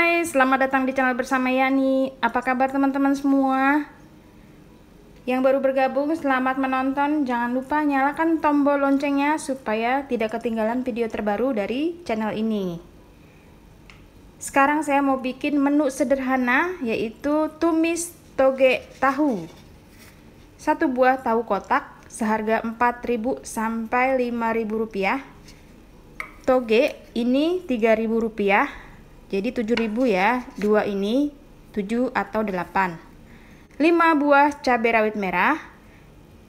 Hai, selamat datang di channel bersama Yani. Apa kabar teman-teman semua? Yang baru bergabung, selamat menonton. Jangan lupa nyalakan tombol loncengnya supaya tidak ketinggalan video terbaru dari channel ini. Sekarang saya mau bikin menu sederhana, yaitu tumis toge tahu. 1 buah tahu kotak seharga 4.000 sampai 5.000 rupiah. Toge ini 3.000 rupiah. Jadi 7.000 ya, 2 ini 7 atau 8. 5 buah cabai rawit merah,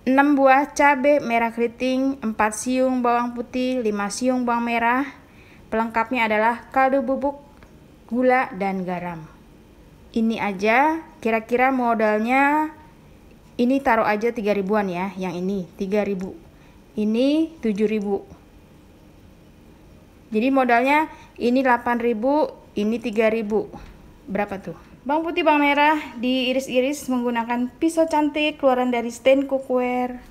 6 buah cabai merah keriting, 4 siung bawang putih, 5 siung bawang merah. Pelengkapnya adalah kaldu bubuk, gula, dan garam. Ini aja, kira-kira modalnya ini taruh aja 3.000-an ya, yang ini 3.000. Ini 7.000. Jadi modalnya ini 8.000, ini 3.000. Berapa tuh? Bawang putih, bawang merah diiris-iris menggunakan pisau cantik keluaran dari Stand Cookware.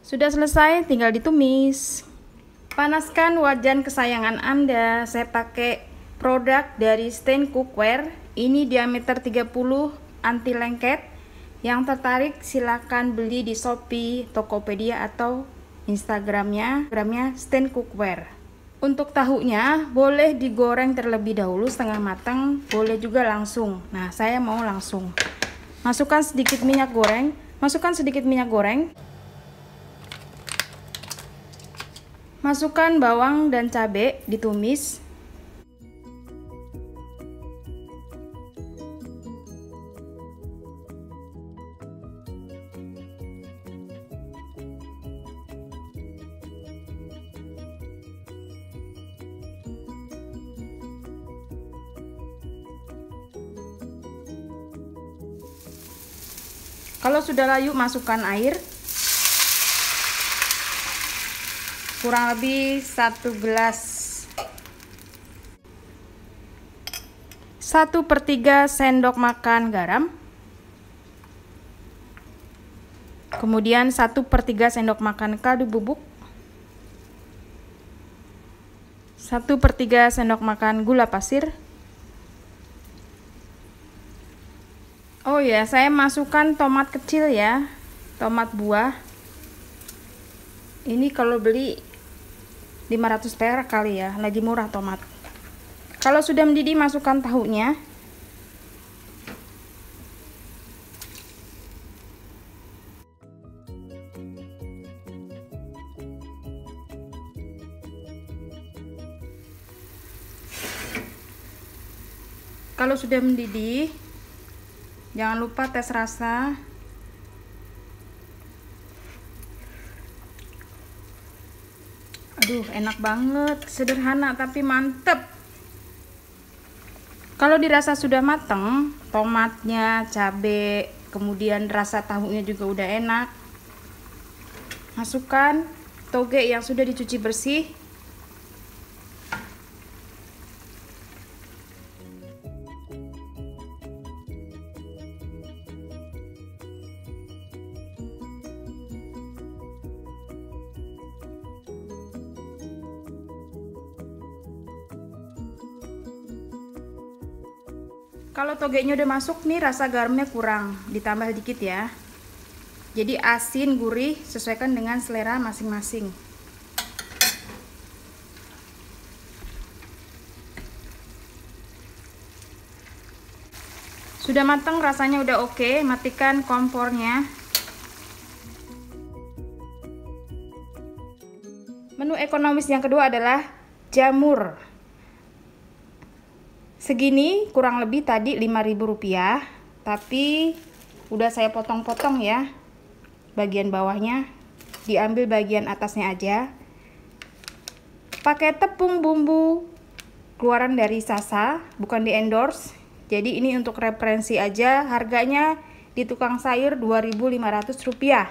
Sudah selesai, tinggal ditumis. Panaskan wajan kesayangan Anda. Saya pakai produk dari Stand Cookware. Ini diameter 30, anti lengket. Yang tertarik silakan beli di Shopee, Tokopedia atau Instagramnya Stand Cookware. Untuk tahunya boleh digoreng terlebih dahulu setengah matang, boleh juga langsung. Nah, saya mau langsung. Masukkan sedikit minyak goreng. Masukkan bawang dan cabai, ditumis. Kalau sudah layu, masukkan air. Kurang lebih 1 gelas. 1/3 sendok makan garam. Kemudian 1/3 sendok makan kaldu bubuk. 1/3 sendok makan gula pasir. Oh ya, saya masukkan tomat kecil ya, tomat buah. Ini kalau beli 500 perak kali ya, lagi murah tomat. Kalau sudah mendidih, masukkan tahunya. Kalau sudah mendidih, jangan lupa tes rasa. Aduh, enak banget, sederhana tapi mantep. Kalau dirasa sudah mateng, tomatnya, cabai, kemudian rasa tahunya juga udah enak. Masukkan toge yang sudah dicuci bersih. Kalau togenya udah masuk nih, rasa garamnya kurang, ditambah dikit ya. Jadi asin, gurih, sesuaikan dengan selera masing-masing. Sudah matang, rasanya udah oke, matikan kompornya. Menu ekonomis yang kedua adalah jamur. Segini kurang lebih tadi 5.000 rupiah, tapi udah saya potong-potong ya. bagian bawahnya, diambil bagian atasnya aja. Pakai tepung bumbu keluaran dari Sasa, bukan di endorse. Jadi ini untuk referensi aja, harganya di tukang sayur Rp2.500.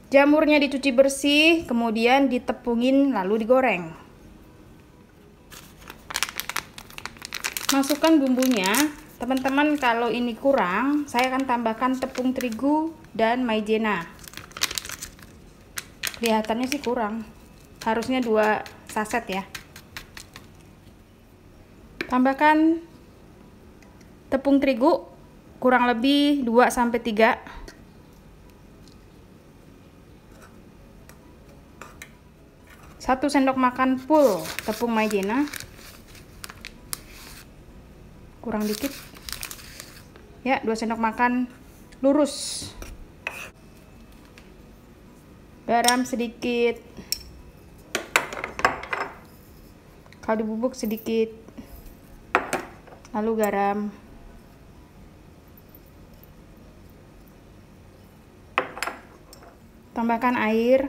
Jamurnya dicuci bersih, kemudian ditepungin lalu digoreng. Masukkan bumbunya. Teman-teman, kalau ini kurang, saya akan tambahkan tepung terigu dan maizena. Kelihatannya sih kurang. Harusnya 2 saset ya. Tambahkan tepung terigu kurang lebih 2-3. Satu sendok makan full tepung maizena. Kurang dikit ya, 2 sendok makan lurus. Garam sedikit, kaldu bubuk sedikit, lalu garam, tambahkan air.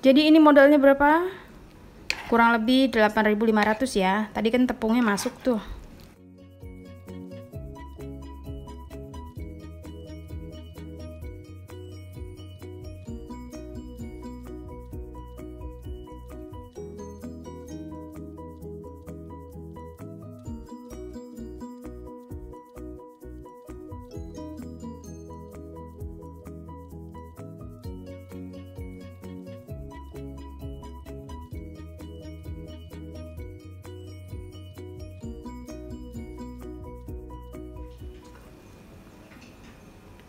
Jadi ini modalnya berapa? Kurang lebih 8.500 ya. Tadi kan tepungnya masuk tuh.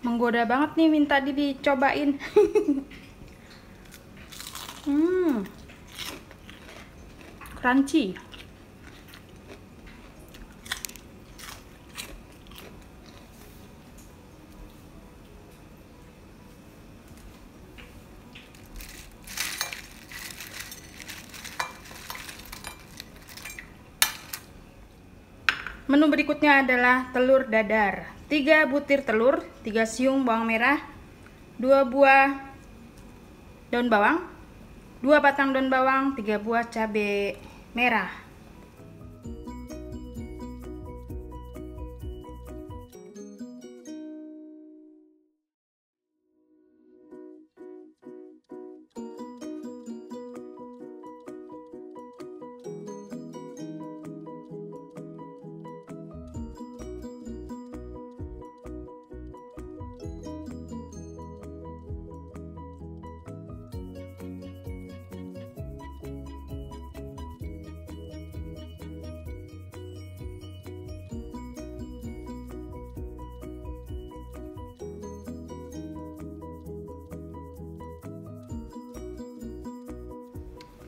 Menggoda banget nih, minta dicobain. Crunchy. Menu berikutnya adalah telur dadar. 3 butir telur, 3 siung bawang merah, 2 buah daun bawang, 2 batang daun bawang, 3 buah cabai merah.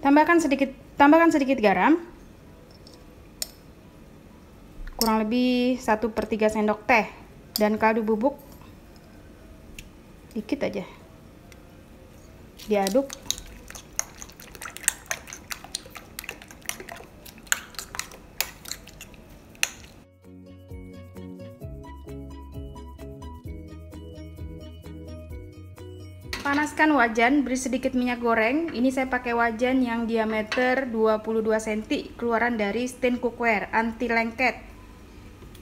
Tambahkan sedikit garam, kurang lebih 1/3 sendok teh, dan kaldu bubuk dikit aja. Diaduk. Panaskan wajan, beri sedikit minyak goreng. Ini saya pakai wajan yang diameter 22 cm, keluaran dari Stain Cookware, anti lengket.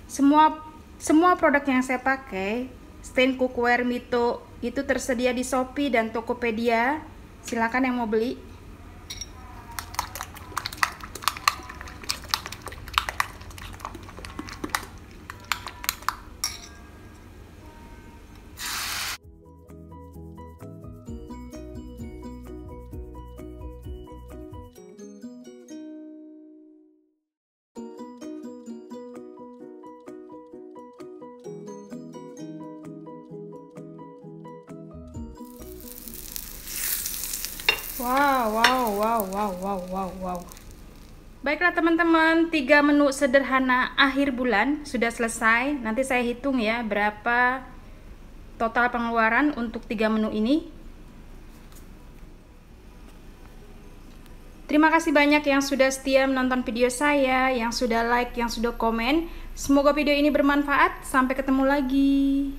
Semua produk yang saya pakai, Stain Cookware, Mito, itu tersedia di Shopee dan Tokopedia. Silakan yang mau beli. Wow. Baiklah teman-teman, 3 menu sederhana akhir bulan sudah selesai. Nanti saya hitung ya berapa total pengeluaran untuk 3 menu ini. Terima kasih banyak yang sudah setia menonton video saya, yang sudah like, yang sudah komen. Semoga video ini bermanfaat. Sampai ketemu lagi.